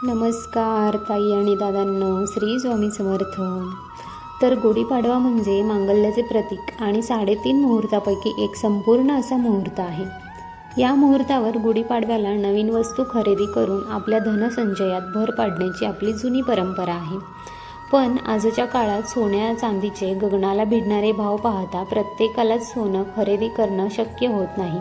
नमस्कार ताई आणि दादांनो, श्री स्वामी समर्थ. तर गुढीपाडवा म्हणजे मांगल्याचे प्रतीक आणि 3.5 मुहूर्तापैकी एक संपूर्ण असा मुहूर्त आहे. या मुहूर्तावर गुढीपाडव्याला नवीन वस्तू खरेदी करून आपल्या धनसंचयात भर पाडण्याची आपली जुनी परंपरा आहे. पण आजच्या काळात सोन्या चांदीचे गगनाला भिडणारे भाव पाहता प्रत्येकालाच सोनं खरेदी करणं शक्य होत नाही.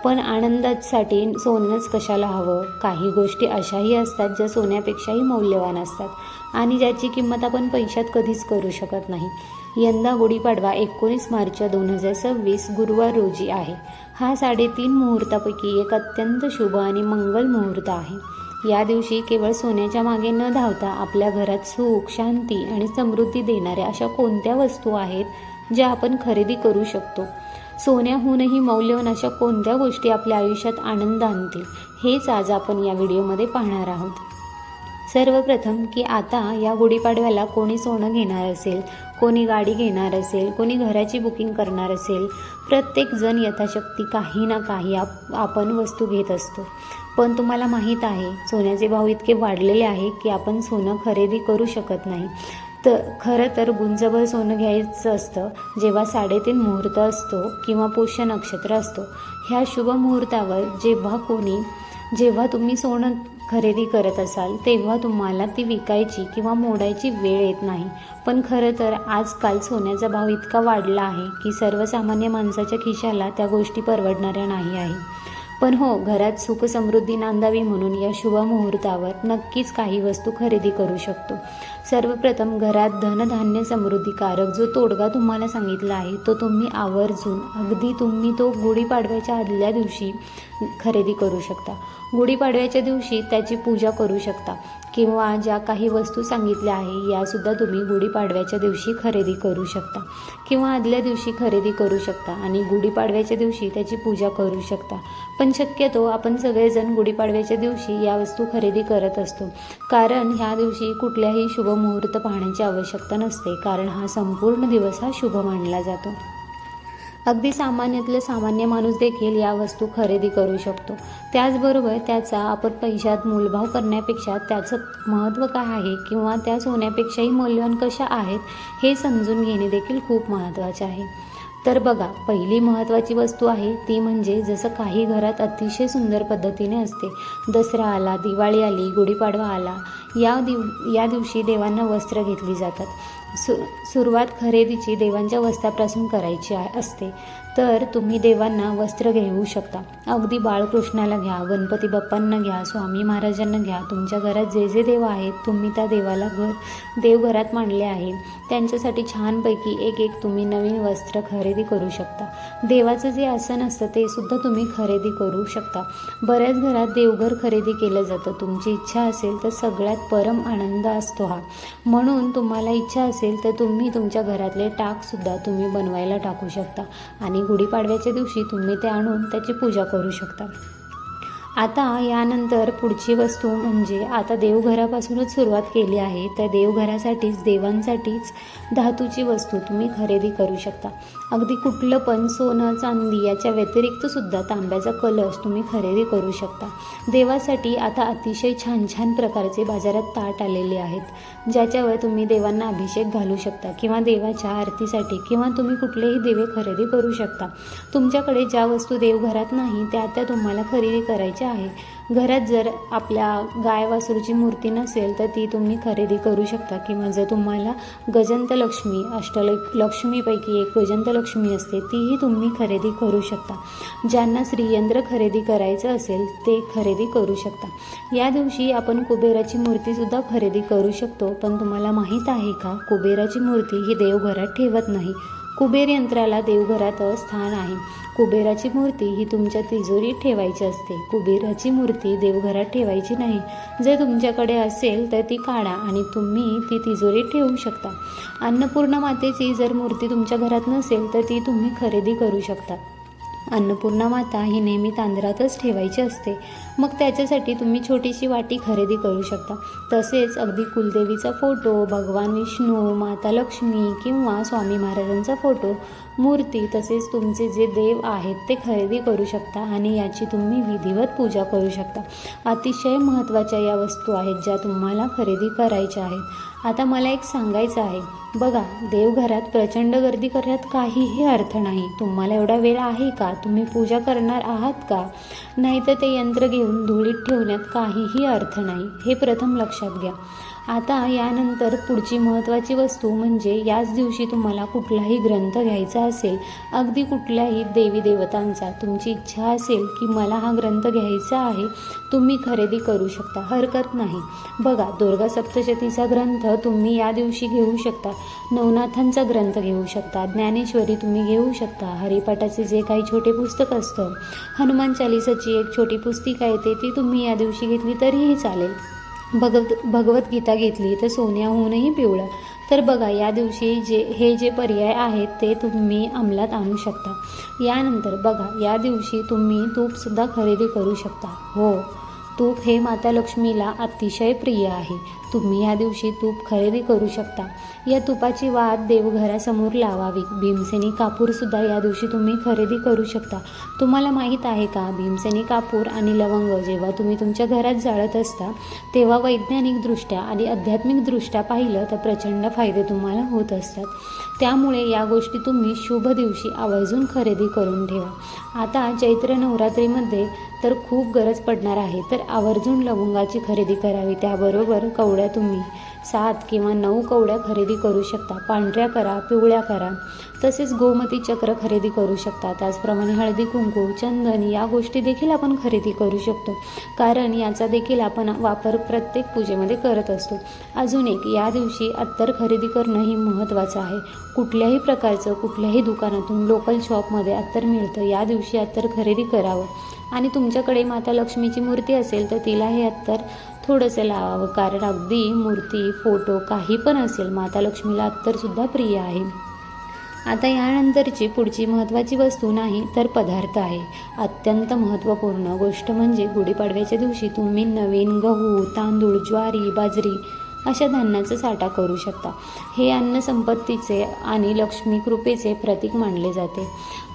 पण आनंदासाठी सोनंच कशाला हवं? काही गोष्टी अशाही असतात ज्या सोन्यापेक्षाही मौल्यवान असतात आणि ज्याची किंमत आपण पैशात कधीच करू शकत नाही. यंदा गुढीपाडवा 19 मार्च 2026 गुरुवार रोजी आहे. हा 3.5 मुहूर्तापैकी एक अत्यंत शुभ आणि मंगल मुहूर्त आहे. या दिवशी केवळ सोन्याच्या मागे न धावता आपल्या घरात सुख, शांती आणि समृद्धी देणाऱ्या अशा कोणत्या वस्तू आहेत ज्या आपण खरेदी करू शकतो? सोन्याहूनही मौल्यवान अशा कोणत्या गोष्टी आपल्या आयुष्यात आनंद आणतील, हेच आज आपण या व्हिडिओमध्ये पाहणार आहोत. सर्वप्रथम की आता या गुढीपाडव्याला कोणी सोनं घेणार असेल, कोणी गाडी घेणार असेल, कोणी घराची बुकिंग करणार असेल, प्रत्येकजण यथाशक्ती काही ना काही आपण वस्तू घेत असतो. पण तुम्हाला माहीत आहे, सोन्याचे भाव इतके वाढलेले आहे की आपण सोनं खरेदी करू शकत नाही. तर खरं तर गुंजभर सोनं घ्यायचं असतं जेव्हा 3.5 मुहूर्त असतो किंवा पुष्य नक्षत्र असतो. ह्या शुभ मुहूर्तावर जेव्हा तुम्ही सोनं खरेदी करत असाल तेव्हा तुम्हाला ती विकायची किंवा मोडायची वेळ येत नाही. पण खरं तर आजकाल सोन्याचा भाव इतका वाढला आहे की सर्वसामान्य माणसाच्या खिशाला त्या गोष्टी परवडणाऱ्या नाही आहे. पण हो, घरात सुख समृद्धी नांदावी म्हणून या शुभ मुहूर्तावर नक्कीच काही वस्तू खरेदी करू शकतो. सर्वप्रथम घरात धनधान्य समृद्धीकारक जो तोडगा तुम्हाला सांगितला आहे तो तुम्ही आवर्जून अगदी तुम्ही तो गुढीपाडव्याच्या आदल्या दिवशी खरेदी करू शकता. गुढीपाडव्याच्या दिवशी त्याची पूजा करू शकता किंवा ज्या काही वस्तू सांगितल्या आहे यासुद्धा तुम्ही गुढीपाडव्याच्या दिवशी खरेदी करू शकता किंवा आदल्या दिवशी खरेदी करू शकता आणि गुढीपाडव्याच्या दिवशी त्याची पूजा करू शकता. पण शक्यतो आपण सगळेजण गुढीपाडव्याच्या दिवशी या वस्तू खरेदी करत असतो, कारण ह्या दिवशी कुठल्याही शुभ मुहूर्त पाहण्याची आवश्यकता नसते, कारण हा संपूर्ण दिवस हा शुभ मानला जातो. अगदी सामान्यातलं सामान्य माणूस देखील या वस्तू खरेदी करू शकतो. त्याचबरोबर त्याचा आपण पैशात मोलभाव करण्यापेक्षा त्याचं महत्त्व काय आहे किंवा त्या सोन्यापेक्षाही मौल्यवान कशा आहेत हे समजून घेणे देखील खूप महत्त्वाचे आहे. तर बघा, पहिली महत्त्वाची वस्तू आहे ती म्हणजे जसं काही घरात अतिशय सुंदर पद्धतीने असते. दसरा आला, दिवाळी आली, गुढीपाडवा आला, या दिवशी देवांना वस्त्र घेतली जातात. सुरुवात खरेदीची देवांच्या वस्त्रापासून करायची असते. तर तुम्ही देवांना वस्त्र घेऊ शकता. अगदी बाळकृष्णाला घ्या, गणपती बाप्पांना घ्या, स्वामी महाराजांना घ्या. तुमच्या घरात जे जे देव आहेत तुम्ही त्या देवाला देवघरात मांडले आहे त्यांच्यासाठी छानपैकी एक तुम्ही नवीन वस्त्र खरेदी करू शकता. देवाचं जे आसन असतं ते सुद्धा तुम्ही खरेदी करू शकता. बऱ्याच घरात देवघर खरेदी केलं जातं. तुमची इच्छा असेल तर सगळ्यात परम आनंद असतो हा. म्हणून तुम्हाला इच्छा असेल तर तुम्ही तुमच्या घरातले टाकसुद्धा तुम्ही बनवायला टाकू शकता आणि गुढीपाडव्याच्या दिवशी तुम्ही ते आणून त्याची पूजा करू शकता. आता यानंतर पुढची वस्तू म्हणजे आता देवघरापासूनच सुरुवात केली आहे तर देवघरासाठीच देवांसाठीच धातूची वस्तू तुम्ही खरेदी करू शकता. अगदी कुठलं पण सोनं चांदी याच्या व्यतिरिक्त सुद्धा तांब्याचा कलश तुम्ही खरेदी करू शकता. देवासाठी आता अतिशय छान छान प्रकारचे बाजारात ताट आलेले आहेत ज्याच्यावर तुम्ही देवांना अभिषेक घालू शकता किंवा देवाच्या आरतीसाठी किंवा तुम्ही कुठलेही दिवे खरेदी करू शकता. तुमच्याकडे ज्या वस्तू देवघरात नाही त्या तुम्हाला खरेदी करायच्या आहे. घरात जर आपल्या गाय वासरूची मूर्ती नसेल तर ती तुम्ही खरेदी करू शकता किंवा जर तुम्हाला गजंत लक्ष्मी अष्टलक्ष्मीपैकी एक गजंत लक्ष्मी असते तीही तुम्ही खरेदी करू शकता. ज्यांना श्रीयंत्र खरेदी करायचं असेल ते खरेदी करू शकता. या दिवशी आपण कुबेराची मूर्तीसुद्धा खरेदी करू शकतो. पण तुम्हाला माहीत आहे का, कुबेराची मूर्ती ही देवघरात ठेवत नाही. कुबेर यंत्राला देवघरात स्थान आहे. कुबेराची मूर्ती ही तुमच्या तिजोरीत ठेवायची असते. कुबेराची मूर्ती देवघरात ठेवायची नाही. जर तुमच्याकडे असेल तर ती काढा आणि तुम्ही ती तिजोरीत ठेवू शकता. अन्नपूर्णा मातेची जर मूर्ती तुमच्या घरात नसेल तर ती तुम्ही खरेदी करू शकता. अन्नपूर्णा माता ही नेहमी तांदरातच ठेवायची असते मग त्याच्यासाठी तुम्ही छोटीशी वाटी खरेदी करू शकता. तसेच अगदी कुलदेवीचा फोटो, भगवान विष्णू, माता लक्ष्मी किंवा स्वामी महाराजांचा फोटो, मूर्ती तसेच तुमचे जे देव आहेत ते खरेदी करू शकता आणि याची तुम्ही विधिवत पूजा करू शकता. अतिशय महत्त्वाच्या या वस्तू आहेत ज्या तुम्हाला खरेदी करायच्या आहेत. आता मला एक सांगायचं आहे, बघा, देवघरात प्रचंड गर्दी करण्यात काहीही अर्थ नाही. तुम्हाला एवढा वेळ आहे का? तुम्ही पूजा करणार आहात का? नाहीतर ते यंत्र घेऊन धुळीत ठेवण्यात काहीही अर्थ नाही, हे प्रथम लक्षात घ्या. आता यानंतर पुढची महत्त्वाची वस्तू म्हणजे याच दिवशी तुम्हाला कुठलाही ग्रंथ घ्यायचा असेल, अगदी कुठल्याही देवी देवतांचा तुमची इच्छा असेल की मला हा ग्रंथ घ्यायचा आहे, तुम्ही खरेदी करू शकता, हरकत नाही. बघा, दुर्गा सप्तशतीचा ग्रंथ तुम्ही या दिवशी घेऊ शकता, नवनाथांचा ग्रंथ घेऊ शकता, ज्ञानेश्वरी तुम्ही घेऊ शकता, हरिपाठाचे जे काही छोटे पुस्तक असतं, हनुमान चालीसाची एक छोटी पुस्तिका येते ती तुम्ही या दिवशी घेतली तरीही चालेल. भगवद्गीता घेतली तर सोन्याहूनही पिवळं. तर बघा, या दिवशी जे पर्याय आहेत ते तुम्ही अंमलात आणू शकता. यानंतर बघा, या दिवशी तुम्ही तूपसुद्धा खरेदी करू शकता. हो, तूप हे माता लक्ष्मीला अतिशय प्रिय आहे. तुम्ही या दिवशी तूप खरेदी करू शकता. या तुपाची वात देवघरासमोर लावावी. भीमसेनी कापूरसुद्धा या दिवशी तुम्ही खरेदी करू शकता. तुम्हाला माहीत आहे का, भीमसेनी कापूर आणि लवंग जेव्हा तुम्ही तुमच्या घरात जाळत असता तेव्हा वैज्ञानिकदृष्ट्या आणि आध्यात्मिकदृष्ट्या पाहिलं तर प्रचंड फायदे तुम्हाला होत असतात. त्यामुळे या गोष्टी तुम्ही शुभ दिवशी आवर्जून खरेदी करून ठेवा. आता चैत्र नवरात्रीमध्ये तर खूप गरज पडणार आहे, तर आवर्जून लवंगाची खरेदी करावी. त्याबरोबर कवड्या तुम्ही 7 किंवा 9 कवड्या खरेदी करू शकता. पांढऱ्या करा, पिवळ्या करा. तसेच गोमती चक्र खरेदी करू शकता. त्याचप्रमाणे हळदी कुंकू, चंदन या गोष्टी देखील आपण खरेदी करू शकतो, कारण याचा देखील आपण वापर प्रत्येक पूजेमध्ये करत असतो. अजून एक, या दिवशी अत्तर खरेदी करणं ही महत्त्वाचं आहे. कुठल्याही प्रकारचं कुठल्याही दुकानातून लोकल शॉपमध्ये अत्तर मिळतं. या दिवशी अत्तर खरेदी करावं आणि तुमच्याकडे माता लक्ष्मीची मूर्ती असेल तर तिला हे अत्तर थोडंसं लावावं, कारण अगदी मूर्ती, फोटो काही पण असेल, माता लक्ष्मीला अत्तरसुद्धा प्रिय आहे. आता यानंतरची पुढची महत्त्वाची वस्तू नाही तर पदार्थ आहे. अत्यंत महत्त्वपूर्ण गोष्ट म्हणजे गुढीपाडव्याच्या दिवशी तुम्ही नवीन गहू, तांदूळ, ज्वारी, बाजरी अशा धान्याचा साठा करू शकता. हे अन्न संपत्तीचे आणि लक्ष्मी कृपेचे प्रतीक मानले जाते.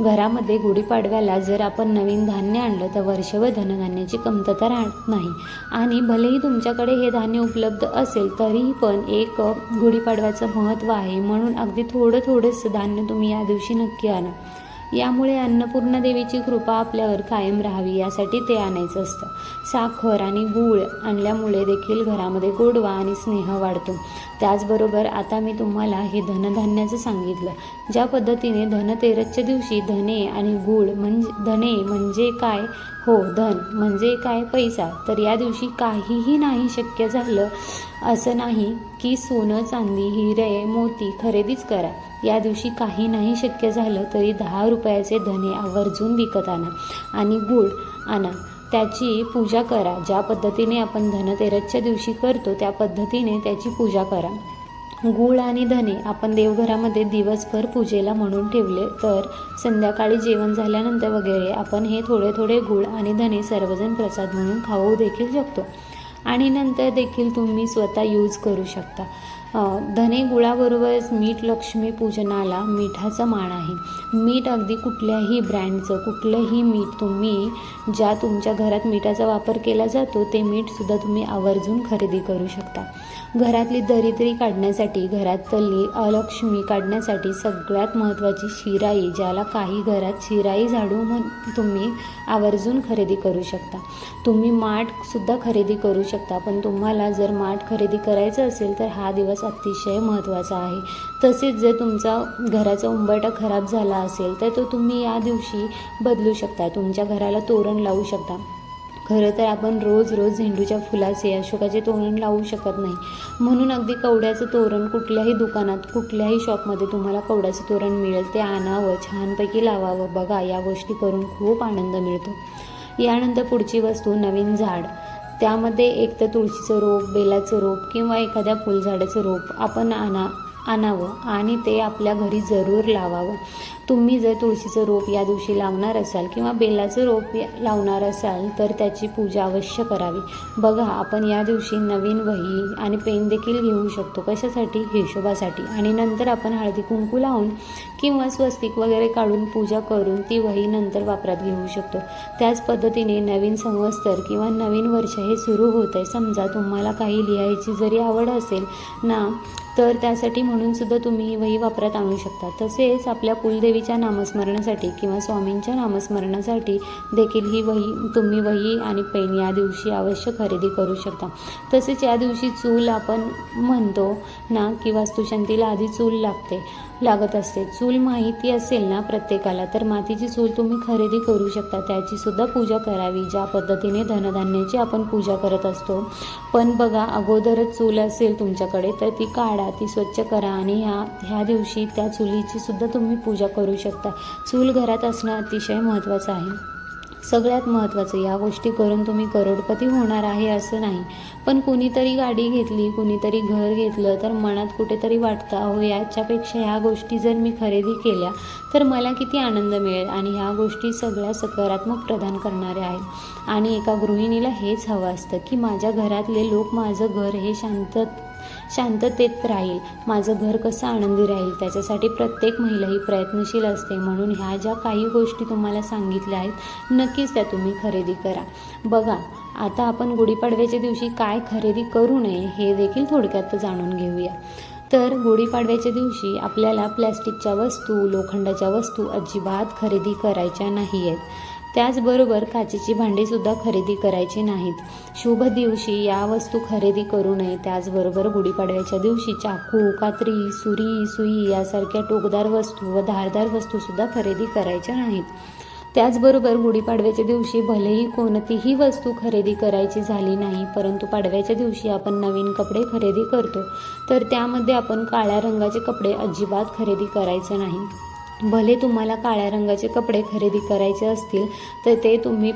घरामध्ये गुढीपाडव्याला जर आपण नवीन धान्य आणलं तर वर्षभर धनधान्याची कमतरता राहत नाही. आणि भलेही तुमच्याकडे हे धान्य उपलब्ध असेल तरीही पण एक गुढीपाडव्याचं महत्त्व आहे, म्हणून अगदी थोडंसं धान्य तुम्ही या दिवशी नक्की आणा. यामुळे अन्नपूर्णा देवीची कृपा आपल्यावर कायम राहावी यासाठी ते आणायचं असतं. साखर आणि गूळ आणल्यामुळे देखील घरामध्ये गोडवा आणि स्नेह वाढतो. त्याचबरोबर आता मी तुम्हाला हे धनधान्याचं सांगितलं. ज्या पद्धतीने धनतेरसच्या दिवशी धने आणि गूळ धने म्हणजे काय? हो, धन म्हणजे काय? पैसा. तर या दिवशी काहीही नाही शक्य झालं असं नाही की सोनं, चांदी, हिरे, मोती खरेदीच करा. या दिवशी काही नाही शक्य झालं तरी 10 रुपयाचे धने आवर्जून विकत आणा आणि गूळ आणा, त्याची पूजा करा. ज्या पद्धतीने आपण धनतेरसच्या दिवशी करतो त्या पद्धतीने त्याची पूजा करा. गूळ आणि धने आपण देवघरामध्ये दिवसभर पूजेला म्हणून ठेवले तर संध्याकाळी जेवण झाल्यानंतर वगैरे आपण हे थोडे गूळ आणि धने सर्वजण प्रसाद म्हणून खाऊ देखील शकतो आणि नंतर देखील तुम्ही स्वतः यूज करू शकता. धने गुळाबरोबरच मीठ लक्ष्मी पूजनाला मिठाचा मान आहे. मीठ अगदी कुठल्याही ब्रँडचं कुठलंही मीठ तुम्ही ज्या तुमच्या घरात मिठाचा वापर केला जातो ते मीठसुद्धा तुम्ही आवर्जून खरेदी करू शकता. घरातली दरिद्री काढण्यासाठी, घरातली अलक्ष्मी काढण्यासाठी सगळ्यात महत्त्वाची शिराई, ज्याला काही घरात शिराई झाडू तुम्ही आवर्जून खरेदी करू शकता. तुम्ही माठसुद्धा खरेदी करू शकता, पण तुम्हाला जर माठ खरेदी करायचं असेल तर हा दिवस अतिशय महत्त्वाचा आहे. तसेच जर तुमचा घराचा उंबरठा खराब झाला असेल तर तो तुम्ही या दिवशी बदलू शकता. तुमच्या घराला तोरण लावू शकता. खरं तर आपण रोज झेंडूच्या फुलाचे, अशोकाचे तोरण लावू शकत नाही, म्हणून अगदी कवड्याचं तोरण कुठल्याही दुकानात कुठल्याही शॉपमध्ये तुम्हाला कवड्याचं तोरण मिळेल ते आणावं, छानपैकी लावावं. बघा, या गोष्टी करून खूप आनंद मिळतो. यानंतर पुढची वस्तू नवीन झाड. त्यामध्ये एक तर तुळशीचं रोप, बेलाचं रोप किंवा एखाद्या फुलझाडाचं रोप आपण आणावं आणि ते आपल्या घरी जरूर लावावं. तुम्ही जर तुळशीचं रोप या दिवशी लावणार असाल किंवा बेलाचं रोप लावणार असाल तर त्याची पूजा अवश्य करावी. बघा, आपण या दिवशी नवीन वही आणि पेन देखील घेऊ शकतो. कशासाठी? हिशोबासाठी. आणि नंतर आपण हळदी कुंकू लावून किंवा स्वस्तिक वगैरे काढून पूजा करून ती वही नंतर वापरात घेऊ शकतो. त्याच पद्धतीने नवीन संवत्सर किंवा नवीन वर्ष हे सुरू होत आहे. समजा तुम्हाला काही लिहायची जरी आवड असेल ना, तर त्यासाठी म्हणून सुद्धा तुम्ही ही वही वापरात आणू शकता. तसेच आपल्या कुलदेवीच्या नामस्मरणासाठी किंवा स्वामींच्या नामस्मरणासाठी देखील ही तुम्ही वही आणि पेन या दिवशी अवश्य खरेदी करू शकता. तसेच या दिवशी चूल आपण म्हणतो ना की वास्तुशांतीला आधी चूल लागत असते. चूल माहिती असेल ना प्रत्येकाला, तर मातीची चूल तुम्ही खरेदी करू शकता. त्याची सुद्धा पूजा करावी, ज्या पद्धतीने धनधान्याची आपण पूजा करत असतो. पण बघा, अगोदरच चूल असेल तुमच्याकडे तर ती काढा, ती स्वच्छ करा आणि ह्या दिवशी त्या चुलीची सुद्धा तुम्ही पूजा करू शकता. चूल घरात असणं अतिशय महत्त्वाचं आहे. सगळ्यात महत्त्वाचं, या गोष्टी करून तुम्ही करोडपती होणार आहे असं नाही. पण कुणीतरी गाडी घेतली, कुणीतरी घर घेतलं तर मनात कुठेतरी वाटतं, अहो याच्यापेक्षा ह्या गोष्टी जर मी खरेदी केल्या तर मला किती आनंद मिळेल. आणि ह्या गोष्टी सगळ्या सकारात्मक प्रदान करणाऱ्या आहेत. आणि एका गृहिणीला हेच हवं असतं की माझ्या घरातले लोक, माझं घर हे शांततेत राहील, माझं घर कसं आनंदी राहील, त्याच्यासाठी प्रत्येक महिला ही प्रयत्नशील असते. म्हणून ह्या ज्या काही गोष्टी तुम्हाला सांगितल्या आहेत, नक्कीच त्या तुम्ही खरेदी करा. बघा, आता आपण गुढीपाडव्याच्या दिवशी काय खरेदी करू नये हे देखील थोडक्यात जाणून घेऊया. तर गुढीपाडव्याच्या दिवशी आपल्याला प्लॅस्टिकच्या वस्तू, लोखंडाच्या वस्तू अजिबात खरेदी करायच्या नाही आहेत. त्याचबरोबर काचेची भांडीसुद्धा खरेदी करायची नाहीत. शुभ दिवशी या वस्तू खरेदी करू नये. त्याचबरोबर गुढीपाडव्याच्या दिवशी चाकू, कात्री, सुई यासारख्या टोकदार वस्तू व धारदार वस्तूसुद्धा खरेदी करायच्या नाहीत. त्याचबरोबर गुढीपाडव्याच्या दिवशी भलेही कोणतीही वस्तू खरेदी करायची झाली नाही, परंतु पाडव्याच्या दिवशी आपण नवीन कपडे खरेदी करतो, तर त्यामध्ये आपण काळ्या रंगाचे कपडे अजिबात खरेदी करायचे नाही. भले तुम्हाला काळ्या रंगाचे कपडे खरेदी करायचे असतील तर ते तुम्ही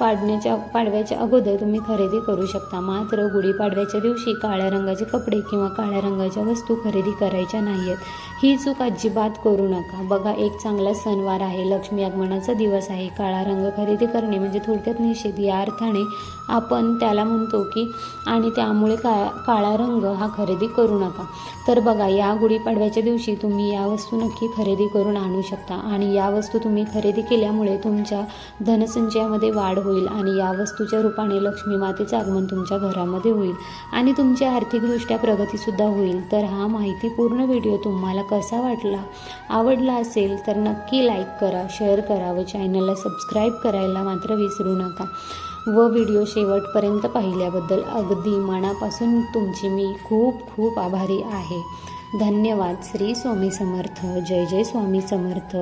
पाडव्याच्या अगोदर तुम्ही खरेदी करू शकता. मात्र गुढीपाडव्याच्या दिवशी काळ्या रंगाचे कपडे किंवा काळ्या रंगाच्या वस्तू खरेदी करायच्या नाही आहेत. ही चूक अजिबात करू नका. बघा, एक चांगला सणवार आहे, लक्ष्मी आगमनाचा दिवस आहे. काळा रंग खरेदी करणे म्हणजे थोडक्यात निषेध, या अर्थाने आपण त्याला म्हणतो की आणि त्यामुळे काळा रंग हा खरेदी करू नका. तर बघा, या गुढीपाडव्याच्या दिवशी तुम्ही या वस्तू नक्की खरेदी करून आणू शकता. आणि या वस्तू तुम्ही खरेदी केल्यामुळे तुमच्या धनसंचयामध्ये वाढ होईल आणि या वस्तूच्या रूपाने लक्ष्मी मातेचं आगमन तुमच्या घरामध्ये होईल आणि तुमची आर्थिकदृष्ट्या प्रगतीसुद्धा होईल. तर हा माहितीपूर्ण व्हिडिओ तुम्हाला कसा वाटला? आवडला असेल तर नक्की लाईक करा, शेअर करा व चॅनलला सबस्क्राईब करायला मात्र विसरू नका. व व्हिडिओ शेवटपर्यंत पाहिल्याबद्दल अगदी मनापासून तुमची मी खूप खूप आभारी आहे. धन्यवाद. श्री स्वामी समर्थ. जय जय स्वामी समर्थ.